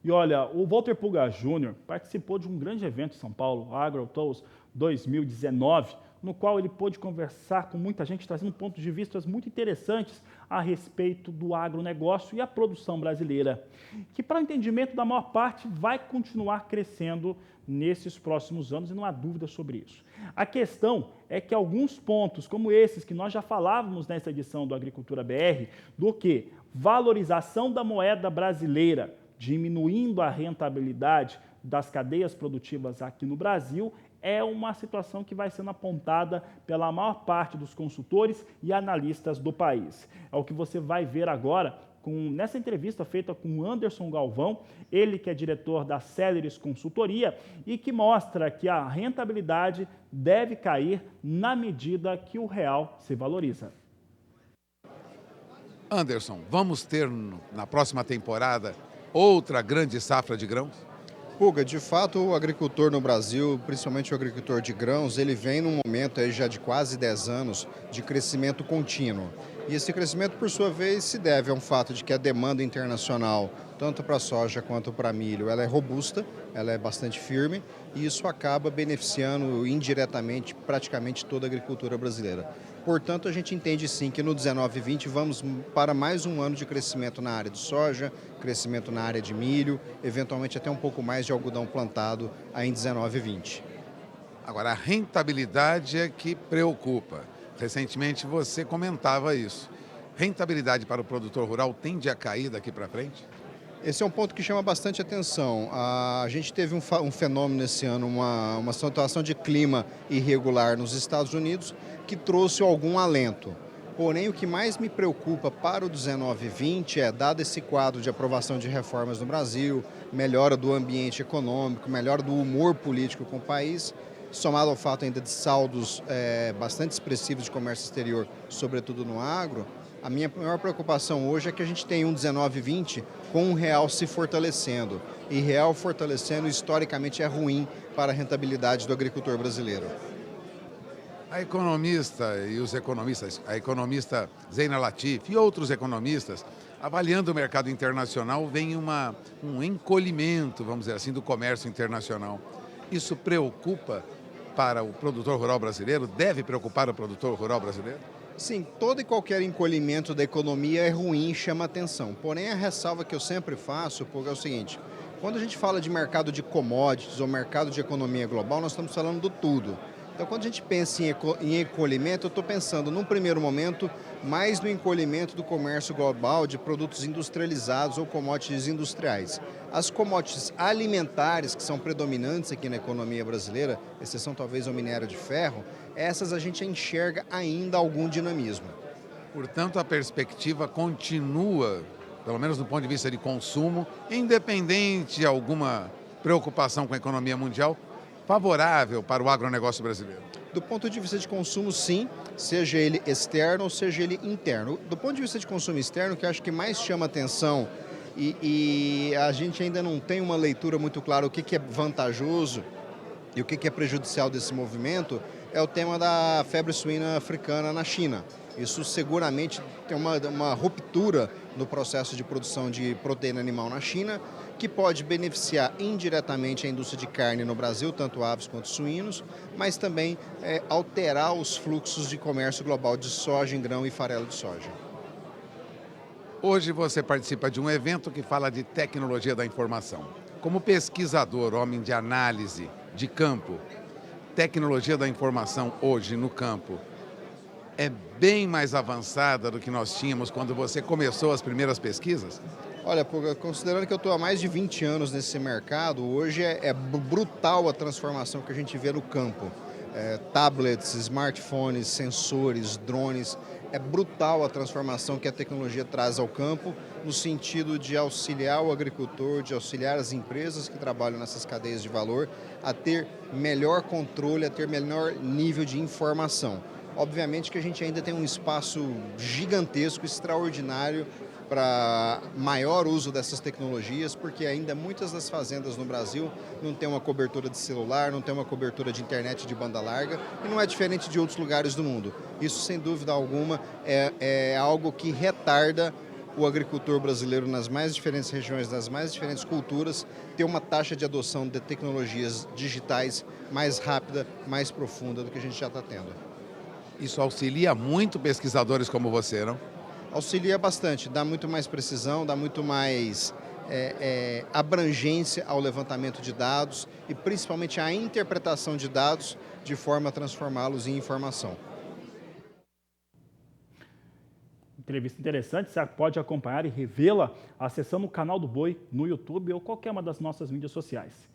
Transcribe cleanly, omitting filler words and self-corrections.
E olha, o Walter Pulgar Júnior participou de um grande evento em São Paulo, AgroTools 2019, no qual ele pôde conversar com muita gente, trazendo pontos de vista muito interessantes a respeito do agronegócio e a produção brasileira, que, para o entendimento da maior parte, vai continuar crescendo nesses próximos anos, e não há dúvida sobre isso. A questão é que alguns pontos, como esses que nós já falávamos nessa edição do Agricultura BR, do que valorização da moeda brasileira, diminuindo a rentabilidade das cadeias produtivas aqui no Brasil, é uma situação que vai sendo apontada pela maior parte dos consultores e analistas do país. É o que você vai ver agora nessa entrevista feita com Anderson Galvão, ele que é diretor da Celeris Consultoria e que mostra que a rentabilidade deve cair na medida que o real se valoriza. Anderson, vamos ter na próxima temporada outra grande safra de grãos? Puga, de fato, o agricultor no Brasil, principalmente o agricultor de grãos, ele vem num momento aí já de quase 10 anos de crescimento contínuo. E esse crescimento, por sua vez, se deve a um fato de que a demanda internacional, tanto para soja quanto para milho, ela é robusta, ela é bastante firme, e isso acaba beneficiando indiretamente praticamente toda a agricultura brasileira. Portanto, a gente entende sim que no 19 e 20 vamos para mais um ano de crescimento na área de soja, crescimento na área de milho, eventualmente até um pouco mais de algodão plantado aí em 19 e 20. Agora, a rentabilidade é que preocupa. Recentemente você comentava isso. Rentabilidade para o produtor rural tende a cair daqui para frente? Esse é um ponto que chama bastante atenção. A gente teve um fenômeno esse ano, uma situação de clima irregular nos Estados Unidos que trouxe algum alento. Porém, o que mais me preocupa para o 19 e 20 é, dado esse quadro de aprovação de reformas no Brasil, melhora do ambiente econômico, melhora do humor político com o país, somado ao fato ainda de saldos bastante expressivos de comércio exterior, sobretudo no agro, a minha maior preocupação hoje é que a gente tem um 19 e 20 com o real se fortalecendo. E real fortalecendo, historicamente, é ruim para a rentabilidade do agricultor brasileiro. A economista e os economistas, a economista Zeina Latif e outros economistas, avaliando o mercado internacional, vem um encolhimento, vamos dizer assim, do comércio internacional. Isso preocupa para o produtor rural brasileiro? Deve preocupar o produtor rural brasileiro? Sim, todo e qualquer encolhimento da economia é ruim e chama atenção. Porém, a ressalva que eu sempre faço é o seguinte: quando a gente fala de mercado de commodities ou mercado de economia global, nós estamos falando do tudo. Então, quando a gente pensa em encolhimento, eu estou pensando, num primeiro momento, mais no encolhimento do comércio global de produtos industrializados ou commodities industriais. As commodities alimentares, que são predominantes aqui na economia brasileira, exceção talvez ao minério de ferro, essas a gente enxerga ainda algum dinamismo. Portanto, a perspectiva continua, pelo menos do ponto de vista de consumo, independente de alguma preocupação com a economia mundial, favorável para o agronegócio brasileiro. Do ponto de vista de consumo, sim, seja ele externo ou seja ele interno. Do ponto de vista de consumo externo, que eu acho que mais chama atenção e a gente ainda não tem uma leitura muito clara o que é vantajoso e o que é prejudicial desse movimento, é o tema da febre suína africana na China. Isso seguramente tem uma ruptura no processo de produção de proteína animal na China, que pode beneficiar indiretamente a indústria de carne no Brasil, tanto aves quanto suínos, mas também alterar os fluxos de comércio global de soja em grão e farelo de soja. Hoje você participa de um evento que fala de tecnologia da informação. Como pesquisador, homem de análise de campo, tecnologia da informação hoje no campo é bem mais avançada do que nós tínhamos quando você começou as primeiras pesquisas? Olha, considerando que eu estou há mais de 20 anos nesse mercado, hoje é brutal a transformação que a gente vê no campo. Tablets, smartphones, sensores, drones, é brutal a transformação que a tecnologia traz ao campo, no sentido de auxiliar o agricultor, de auxiliar as empresas que trabalham nessas cadeias de valor a ter melhor controle, a ter melhor nível de informação. Obviamente que a gente ainda tem um espaço gigantesco, extraordinário, para maior uso dessas tecnologias, porque ainda muitas das fazendas no Brasil não tem uma cobertura de celular, não tem uma cobertura de internet de banda larga, e não é diferente de outros lugares do mundo. Isso, sem dúvida alguma, é algo que retarda o agricultor brasileiro nas mais diferentes regiões, nas mais diferentes culturas, ter uma taxa de adoção de tecnologias digitais mais rápida, mais profunda do que a gente já está tendo. Isso auxilia muito pesquisadores como você, não? Auxilia bastante, dá muito mais precisão, dá muito mais abrangência ao levantamento de dados e principalmente à interpretação de dados de forma a transformá-los em informação. Entrevista interessante, você pode acompanhar e revê-la acessando o canal do Boi no YouTube ou qualquer uma das nossas mídias sociais.